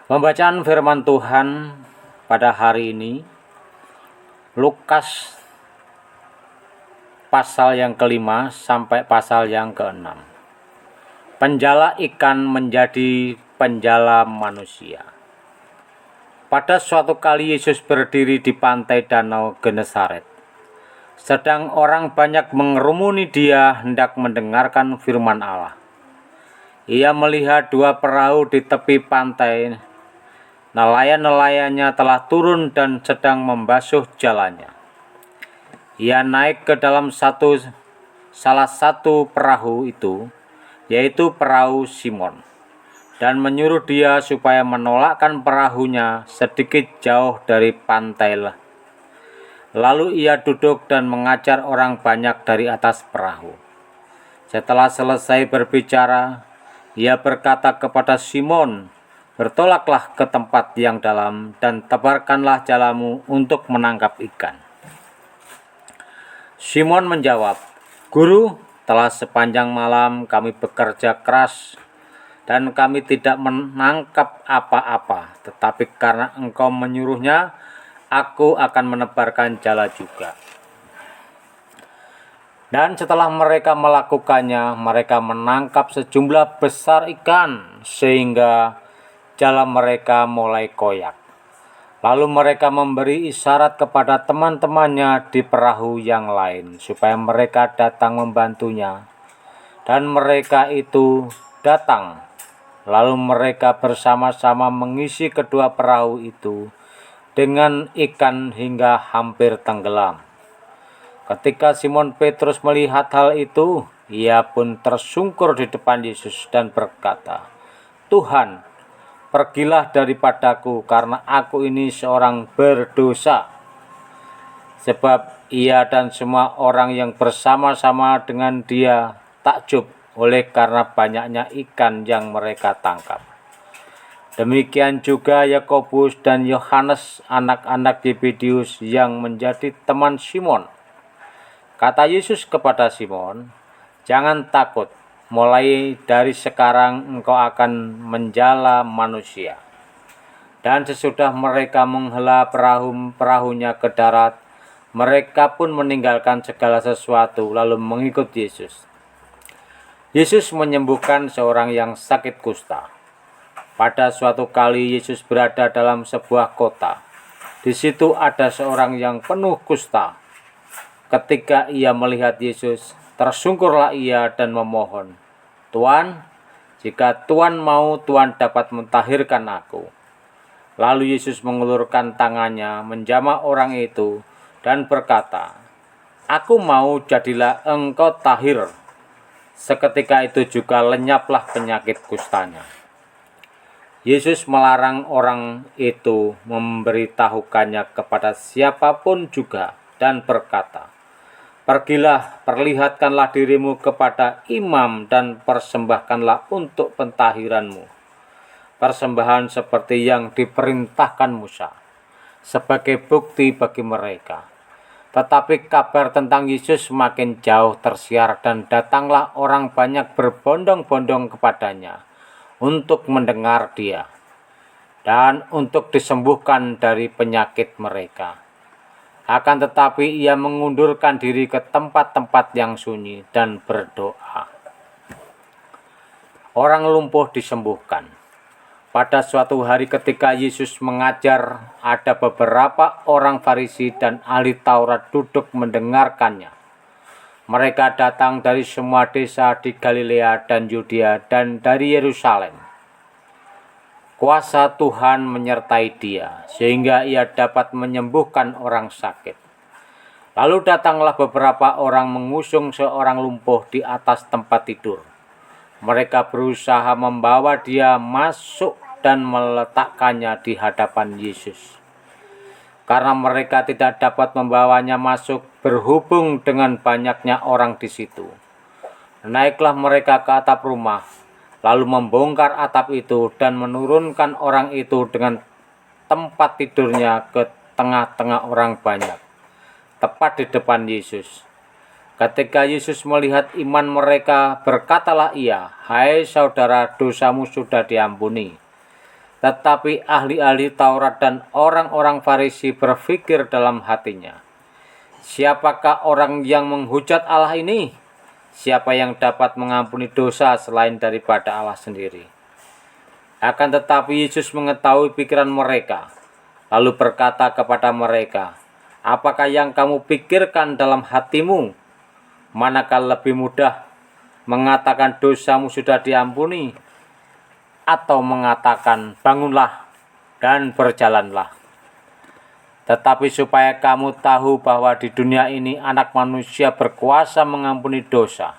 Pembacaan firman Tuhan pada hari ini, Lukas pasal yang kelima sampai pasal yang keenam. Penjala ikan menjadi penjala manusia. Pada suatu kali Yesus berdiri di pantai Danau Genesaret. Sedang orang banyak mengerumuni Dia hendak mendengarkan firman Allah. Ia melihat dua perahu di tepi pantai. Nelayan-nelayannya telah turun dan sedang membasuh jalannya. Ia naik ke dalam salah satu perahu itu, yaitu perahu Simon, dan menyuruh dia supaya menolakkan perahunya sedikit jauh dari pantai. Lalu ia duduk dan mengajar orang banyak dari atas perahu. Setelah selesai berbicara, ia berkata kepada Simon, "Bertolaklah ke tempat yang dalam dan tebarkanlah jalamu untuk menangkap ikan." Simon menjawab, "Guru, telah sepanjang malam kami bekerja keras dan kami tidak menangkap apa-apa, tetapi karena Engkau menyuruhnya, aku akan menebarkan jala juga." Dan setelah mereka melakukannya, mereka menangkap sejumlah besar ikan sehingga jala mereka mulai koyak. Lalu mereka memberi isyarat kepada teman-temannya di perahu yang lain supaya mereka datang membantunya. Dan mereka itu datang. Lalu mereka bersama-sama mengisi kedua perahu itu dengan ikan hingga hampir tenggelam. Ketika Simon Petrus melihat hal itu, ia pun tersungkur di depan Yesus dan berkata, "Tuhan, pergilah daripadaku karena aku ini seorang berdosa." Sebab ia dan semua orang yang bersama-sama dengan dia takjub oleh karena banyaknya ikan yang mereka tangkap. Demikian juga Yakobus dan Yohanes, anak-anak Yebedeus yang menjadi teman Simon. Kata Yesus kepada Simon, "Jangan takut. Mulai dari sekarang engkau akan menjala manusia." Dan sesudah mereka menghela perahunya ke darat, mereka pun meninggalkan segala sesuatu lalu mengikut Yesus. Yesus menyembuhkan seorang yang sakit kusta. Pada suatu kali Yesus berada dalam sebuah kota. Di situ ada seorang yang penuh kusta. Ketika ia melihat Yesus, tersungkurlah ia dan memohon, "Tuan, jika Tuan mau, Tuan dapat mentahirkan aku." Lalu Yesus mengulurkan tangannya, menjamah orang itu, dan berkata, "Aku mau, jadilah engkau tahir." Seketika itu juga lenyaplah penyakit kustanya. Yesus melarang orang itu memberitahukannya kepada siapapun juga, dan berkata, "Pergilah, perlihatkanlah dirimu kepada imam dan persembahkanlah untuk pentahiranmu persembahan seperti yang diperintahkan Musa, sebagai bukti bagi mereka." Tetapi kabar tentang Yesus semakin jauh tersiar dan datanglah orang banyak berbondong-bondong kepadanya untuk mendengar Dia dan untuk disembuhkan dari penyakit mereka. Akan tetapi ia mengundurkan diri ke tempat-tempat yang sunyi dan berdoa. Orang lumpuh disembuhkan. Pada suatu hari ketika Yesus mengajar, ada beberapa orang Farisi dan ahli Taurat duduk mendengarkannya. Mereka datang dari semua desa di Galilea dan Yudea dan dari Yerusalem. Kuasa Tuhan menyertai dia, sehingga ia dapat menyembuhkan orang sakit. Lalu datanglah beberapa orang mengusung seorang lumpuh di atas tempat tidur. Mereka berusaha membawa dia masuk dan meletakkannya di hadapan Yesus. Karena mereka tidak dapat membawanya masuk berhubung dengan banyaknya orang di situ, naiklah mereka ke atap rumah, lalu membongkar atap itu dan menurunkan orang itu dengan tempat tidurnya ke tengah-tengah orang banyak, tepat di depan Yesus. Ketika Yesus melihat iman mereka, berkatalah ia, "Hai saudara, dosamu sudah diampuni." Tetapi ahli-ahli Taurat dan orang-orang Farisi berpikir dalam hatinya, siapakah orang yang menghujat Allah ini? Siapa yang dapat mengampuni dosa selain daripada Allah sendiri? Akan tetapi Yesus mengetahui pikiran mereka, lalu berkata kepada mereka, apakah yang kamu pikirkan dalam hatimu? Manakah lebih mudah mengatakan dosamu sudah diampuni, atau mengatakan bangunlah dan berjalanlah? Tetapi supaya kamu tahu bahwa di dunia ini Anak Manusia berkuasa mengampuni dosa,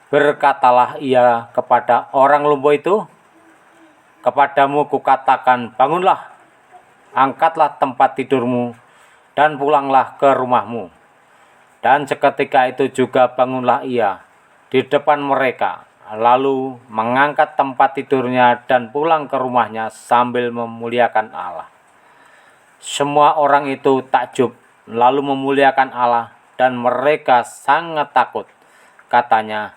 berkatalah ia kepada orang lumpuh itu, kepadamu kukatakan, bangunlah, angkatlah tempat tidurmu, dan pulanglah ke rumahmu. Dan seketika itu juga bangunlah ia di depan mereka, lalu mengangkat tempat tidurnya dan pulang ke rumahnya sambil memuliakan Allah. Semua orang itu takjub, lalu memuliakan Allah, dan mereka sangat takut. Katanya,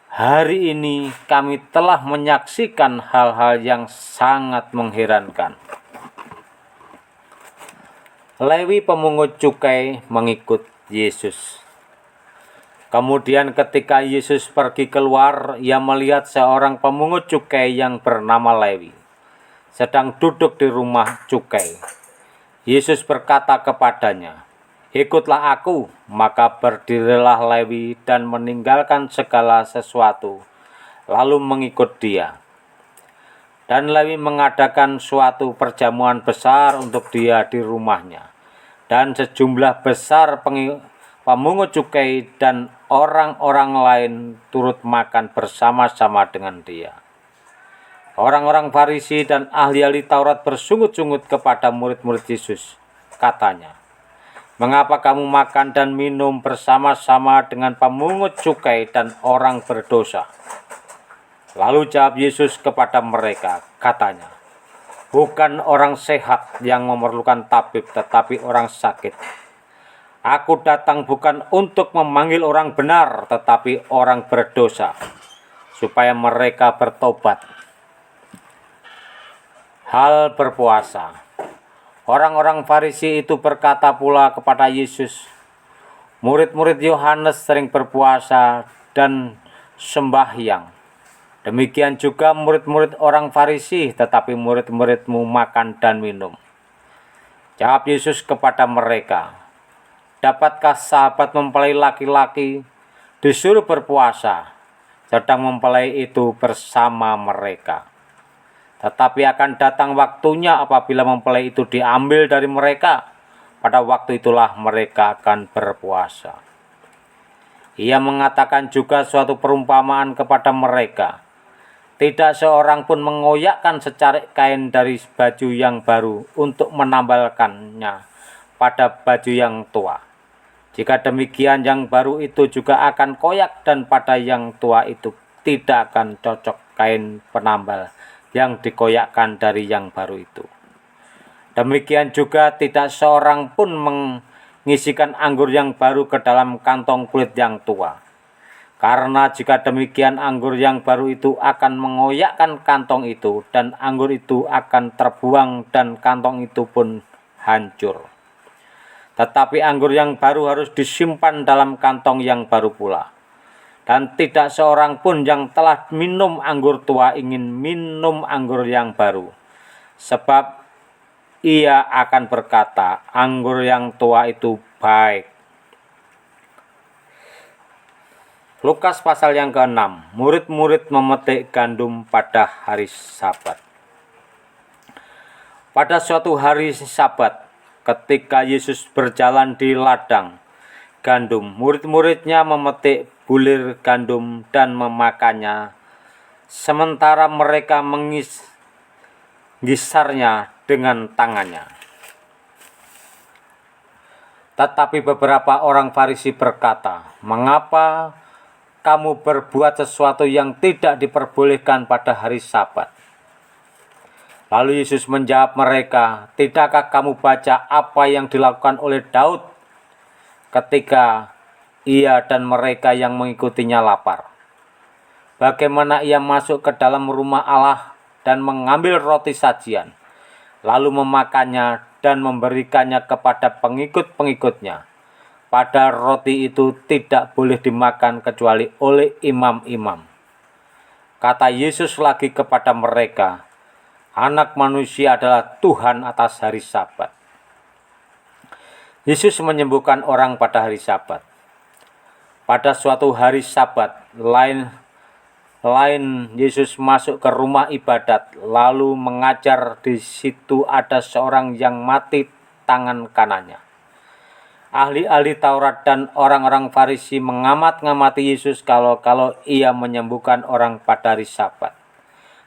hari ini kami telah menyaksikan hal-hal yang sangat mengherankan. Lewi pemungut cukai mengikut Yesus. Kemudian ketika Yesus pergi keluar, ia melihat seorang pemungut cukai yang bernama Lewi sedang duduk di rumah cukai. Yesus berkata kepadanya, ikutlah aku. Maka berdirilah Lewi dan meninggalkan segala sesuatu, lalu mengikut dia. Dan Lewi mengadakan suatu perjamuan besar untuk dia di rumahnya. Dan sejumlah besar pemungut cukai dan orang-orang lain turut makan bersama-sama dengan dia. Orang-orang Farisi dan ahli-ahli Taurat bersungut-sungut kepada murid-murid Yesus. Katanya, mengapa kamu makan dan minum bersama-sama dengan pemungut cukai dan orang berdosa? Lalu jawab Yesus kepada mereka, katanya, bukan orang sehat yang memerlukan tabib, tetapi orang sakit. Aku datang bukan untuk memanggil orang benar, tetapi orang berdosa, supaya mereka bertobat. Hal berpuasa. Orang-orang Farisi itu berkata pula kepada Yesus, murid-murid Yohanes sering berpuasa dan sembahyang. Demikian juga murid-murid orang Farisi, tetapi murid-muridmu makan dan minum. Jawab Yesus kepada mereka, dapatkah sahabat mempelai laki-laki disuruh berpuasa, sedang mempelai itu bersama mereka? Tetapi akan datang waktunya apabila mempelai itu diambil dari mereka. Pada waktu itulah mereka akan berpuasa. Ia mengatakan juga suatu perumpamaan kepada mereka. Tidak seorang pun mengoyakkan secarik kain dari baju yang baru untuk menambalkannya pada baju yang tua. Jika demikian, yang baru itu juga akan koyak, dan pada yang tua itu tidak akan cocok kain penambal yang dikoyakkan dari yang baru itu. Demikian juga tidak seorang pun mengisikan anggur yang baru ke dalam kantong kulit yang tua. Karena jika demikian, anggur yang baru itu akan mengoyakkan kantong itu, dan anggur itu akan terbuang, dan kantong itu pun hancur. Tetapi anggur yang baru harus disimpan dalam kantong yang baru pula. Dan tidak seorang pun yang telah minum anggur tua ingin minum anggur yang baru. Sebab ia akan berkata, anggur yang tua itu baik. Lukas pasal yang ke-6. Murid-murid memetik gandum pada hari Sabat. Pada suatu hari Sabat, ketika Yesus berjalan di ladang gandum, murid-muridnya memetik bulir gandum dan memakannya, sementara mereka menggisarnya dengan tangannya. Tetapi beberapa orang Farisi berkata, mengapa kamu berbuat sesuatu yang tidak diperbolehkan pada hari Sabat? Lalu Yesus menjawab mereka, tidakkah kamu baca apa yang dilakukan oleh Daud ketika ia dan mereka yang mengikutinya lapar? Bagaimana ia masuk ke dalam rumah Allah dan mengambil roti sajian, lalu memakannya dan memberikannya kepada pengikut-pengikutnya. Padahal roti itu tidak boleh dimakan kecuali oleh imam-imam. Kata Yesus lagi kepada mereka, Anak Manusia adalah Tuhan atas hari Sabat. Yesus menyembuhkan orang pada hari Sabat. Pada suatu hari Sabat lain Yesus masuk ke rumah ibadat lalu mengajar. Di situ ada seorang yang mati tangan kanannya. Ahli-ahli Taurat dan orang-orang Farisi mengamat-ngamati Yesus kalau ia menyembuhkan orang pada hari Sabat,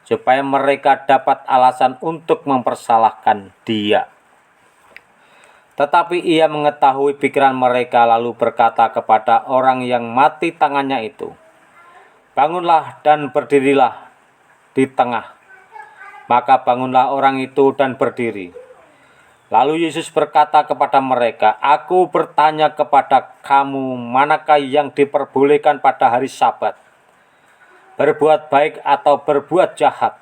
supaya mereka dapat alasan untuk mempersalahkan dia. Tetapi ia mengetahui pikiran mereka lalu berkata kepada orang yang mati tangannya itu, Bangunlah dan berdirilah di tengah. Maka bangunlah orang itu dan berdiri. Lalu Yesus berkata kepada mereka, Aku bertanya kepada kamu, manakah yang diperbolehkan pada hari Sabat? Berbuat baik atau berbuat jahat?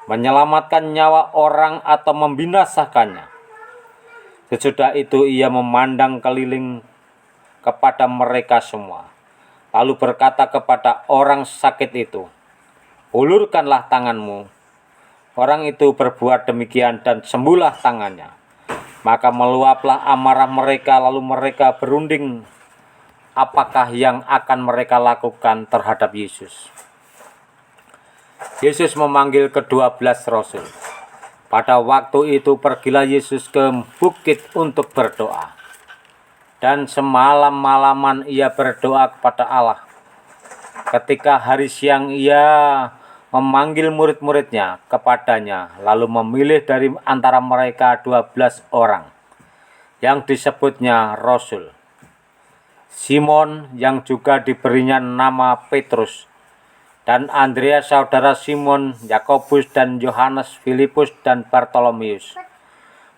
Menyelamatkan nyawa orang atau membinasakannya? Sesudah itu ia memandang keliling kepada mereka semua, lalu berkata kepada orang sakit itu, Ulurkanlah tanganmu. Orang itu berbuat demikian dan sembuhlah tangannya. Maka meluaplah amarah mereka, lalu mereka berunding apakah yang akan mereka lakukan terhadap Yesus. Yesus memanggil ke-12 Rasul. Pada waktu itu pergilah Yesus ke bukit untuk berdoa. Dan semalam-malaman ia berdoa kepada Allah. Ketika hari siang ia memanggil murid-muridnya kepadanya, lalu memilih dari antara mereka 12 orang, yang disebutnya Rasul. Simon yang juga diberinya nama Petrus, dan Andreas saudara Simon, Yakobus dan Yohanes, Filipus dan Bartolomeus,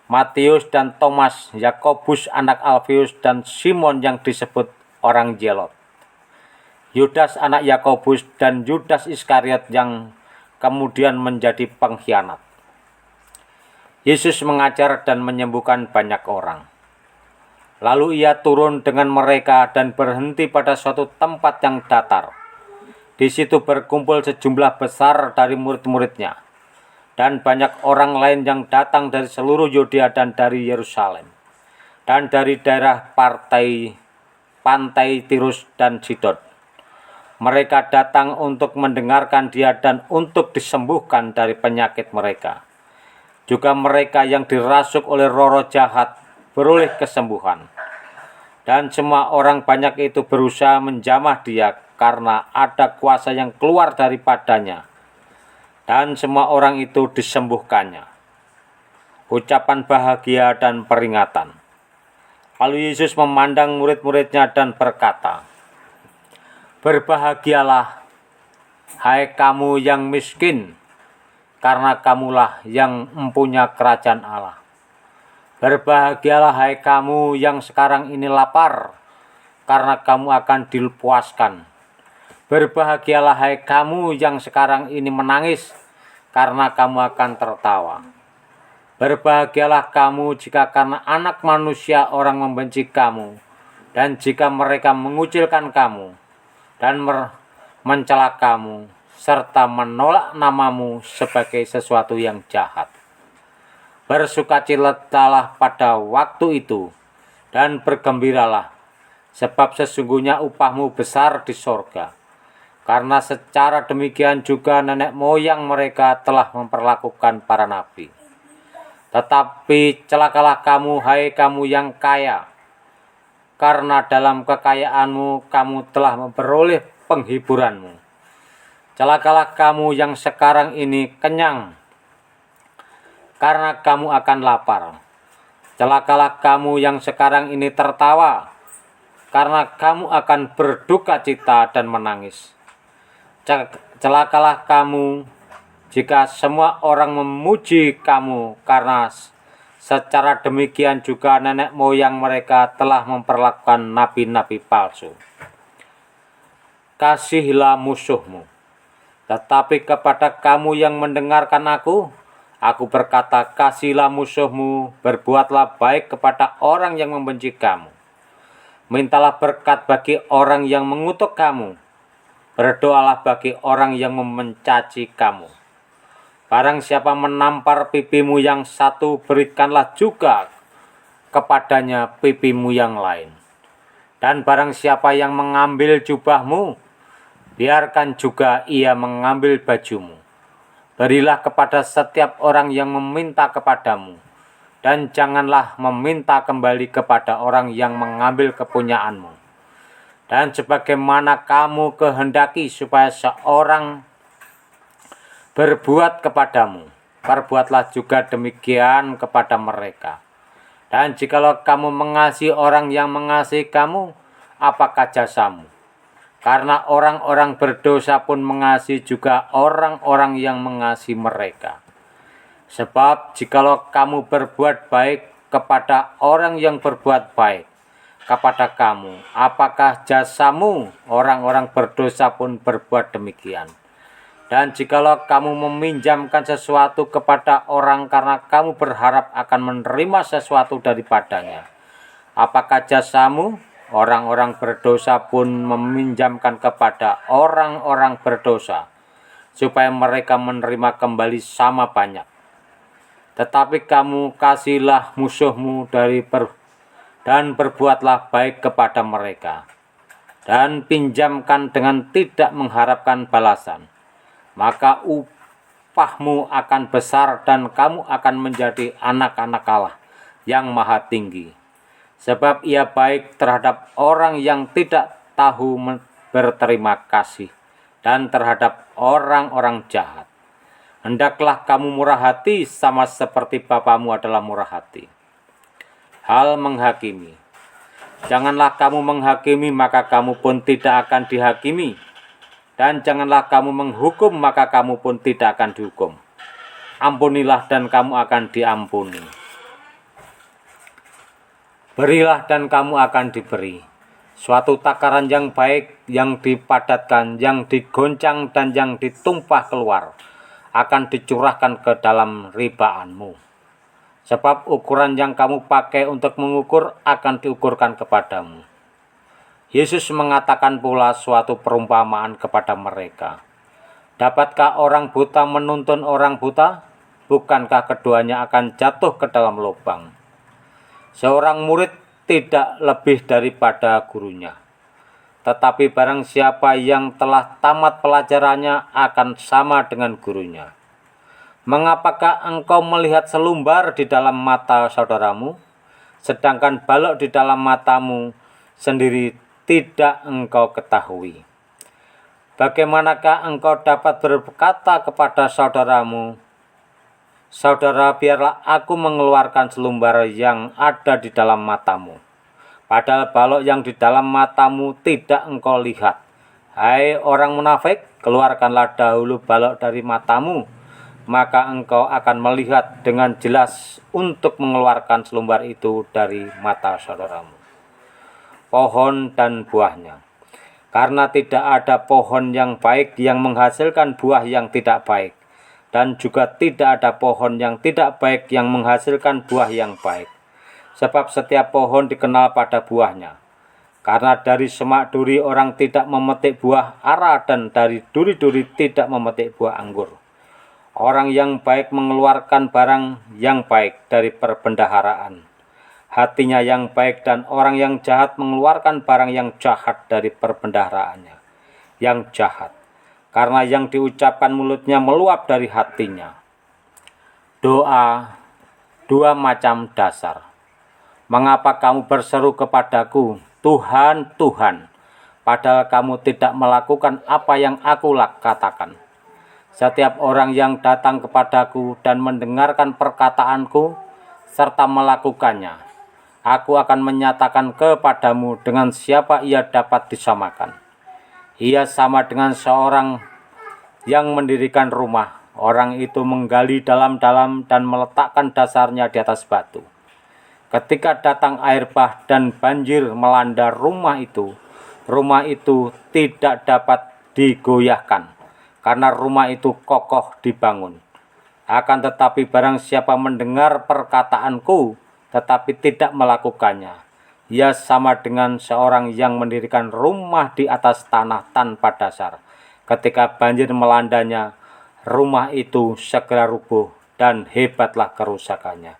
Matius dan Thomas, Yakobus anak Alfeus dan Simon yang disebut orang Zelot, Yudas anak Yakobus dan Yudas Iskariot yang kemudian menjadi pengkhianat. Yesus mengajar dan menyembuhkan banyak orang. Lalu ia turun dengan mereka dan berhenti pada suatu tempat yang datar. Di situ berkumpul sejumlah besar dari murid-muridnya dan banyak orang lain yang datang dari seluruh Yudea dan dari Yerusalem dan dari daerah pantai Tirus dan Sidon. Mereka datang untuk mendengarkan dia dan untuk disembuhkan dari penyakit mereka. Juga mereka yang dirasuk oleh roh-roh jahat beroleh kesembuhan. Dan semua orang banyak itu berusaha menjamah dia karena ada kuasa yang keluar daripadanya. Dan semua orang itu disembuhkannya. Ucapan bahagia dan peringatan. Lalu Yesus memandang murid-muridnya dan berkata, Berbahagialah, hai kamu yang miskin, karena kamulah yang mempunyai kerajaan Allah. Berbahagialah, hai kamu yang sekarang ini lapar, karena kamu akan dipuaskan. Berbahagialah, hai kamu yang sekarang ini menangis, karena kamu akan tertawa. Berbahagialah kamu jika karena Anak Manusia orang membenci kamu, dan jika mereka mengucilkan kamu, dan mencela kamu, serta menolak namamu sebagai sesuatu yang jahat. Bersukacitalah pada waktu itu, dan bergembiralah, sebab sesungguhnya upahmu besar di sorga. Karena secara demikian juga nenek moyang mereka telah memperlakukan para nabi. Tetapi celakalah kamu, hai kamu yang kaya, karena dalam kekayaanmu kamu telah memperoleh penghiburanmu. Celakalah kamu yang sekarang ini kenyang, karena kamu akan lapar. Celakalah kamu yang sekarang ini tertawa, karena kamu akan berduka cita dan menangis. Celakalah kamu jika semua orang memuji kamu, karena secara demikian juga nenek moyang mereka telah memperlakukan nabi-nabi palsu. Kasihilah musuhmu, Tetapi kepada kamu yang mendengarkan aku berkata, kasihilah musuhmu, berbuatlah baik kepada orang yang membenci kamu. Mintalah berkat bagi orang yang mengutuk kamu, berdoalah bagi orang yang mencaci kamu. Barang siapa menampar pipimu yang satu, berikanlah juga kepadanya pipimu yang lain. Dan barang siapa yang mengambil jubahmu, biarkan juga ia mengambil bajumu. Berilah kepada setiap orang yang meminta kepadamu, dan janganlah meminta kembali kepada orang yang mengambil kepunyaanmu. Dan sebagaimana kamu kehendaki supaya seorang berbuat kepadamu, perbuatlah juga demikian kepada mereka. Dan jikalau kamu mengasihi orang yang mengasihi kamu, apakah jasamu? Karena orang-orang berdosa pun mengasihi juga orang-orang yang mengasihi mereka. Sebab jikalau kamu berbuat baik kepada orang yang berbuat baik kepada kamu, apakah jasamu? Orang-orang berdosa pun berbuat demikian. Dan jikalau kamu meminjamkan sesuatu kepada orang karena kamu berharap akan menerima sesuatu daripadanya, apakah jasamu? Orang-orang berdosa pun meminjamkan kepada orang-orang berdosa, supaya mereka menerima kembali sama banyak. Tetapi kamu kasihilah musuhmu dan berbuatlah baik kepada mereka, dan pinjamkan dengan tidak mengharapkan balasan. Maka upahmu akan besar dan kamu akan menjadi anak-anak Allah yang maha tinggi. Sebab ia baik terhadap orang yang tidak tahu berterima kasih dan terhadap orang-orang jahat. Hendaklah kamu murah hati sama seperti Bapamu adalah murah hati. Hal menghakimi. Janganlah kamu menghakimi, maka kamu pun tidak akan dihakimi. Dan janganlah kamu menghukum, maka kamu pun tidak akan dihukum. Ampunilah dan kamu akan diampuni. Berilah dan kamu akan diberi. Suatu takaran yang baik, yang dipadatkan, yang digoncang dan yang ditumpah keluar, akan dicurahkan ke dalam ribaanmu. Sebab ukuran yang kamu pakai untuk mengukur akan diukurkan kepadamu. Yesus mengatakan pula suatu perumpamaan kepada mereka. Dapatkah orang buta menuntun orang buta? Bukankah keduanya akan jatuh ke dalam lubang? Seorang murid tidak lebih daripada gurunya. Tetapi barang siapa yang telah tamat pelajarannya akan sama dengan gurunya. Mengapakah engkau melihat selumbar di dalam mata saudaramu, sedangkan balok di dalam matamu sendiri tidak engkau ketahui? Bagaimanakah engkau dapat berkata kepada saudaramu, saudara, biarlah aku mengeluarkan selumbar yang ada di dalam matamu, padahal balok yang di dalam matamu tidak engkau lihat? Hai orang munafik, keluarkanlah dahulu balok dari matamu, maka engkau akan melihat dengan jelas untuk mengeluarkan selumbar itu dari mata saudaramu. Pohon dan buahnya. Karena tidak ada pohon yang baik yang menghasilkan buah yang tidak baik, dan juga tidak ada pohon yang tidak baik yang menghasilkan buah yang baik. Sebab setiap pohon dikenal pada buahnya. Karena dari semak duri orang tidak memetik buah ara, dan dari duri-duri tidak memetik buah anggur. Orang yang baik mengeluarkan barang yang baik dari perbendaharaan hatinya yang baik, dan orang yang jahat mengeluarkan barang yang jahat dari perbendaharaannya yang jahat, karena yang diucapkan mulutnya meluap dari hatinya. Doa dua macam dasar. Mengapa kamu berseru kepadaku, Tuhan, Tuhan, padahal kamu tidak melakukan apa yang aku katakan? Setiap orang yang datang kepadaku dan mendengarkan perkataanku serta melakukannya, aku akan menyatakan kepadamu dengan siapa ia dapat disamakan. Ia sama dengan seorang yang mendirikan rumah. Orang itu menggali dalam-dalam dan meletakkan dasarnya di atas batu. Ketika datang air bah dan banjir melanda rumah itu tidak dapat digoyahkan, karena rumah itu kokoh dibangun. Akan tetapi barang siapa mendengar perkataanku, tetapi tidak melakukannya, ia sama dengan seorang yang mendirikan rumah di atas tanah tanpa dasar. Ketika banjir melandanya, rumah itu segera rubuh dan hebatlah kerusakannya.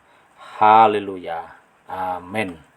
Haleluya. Amin.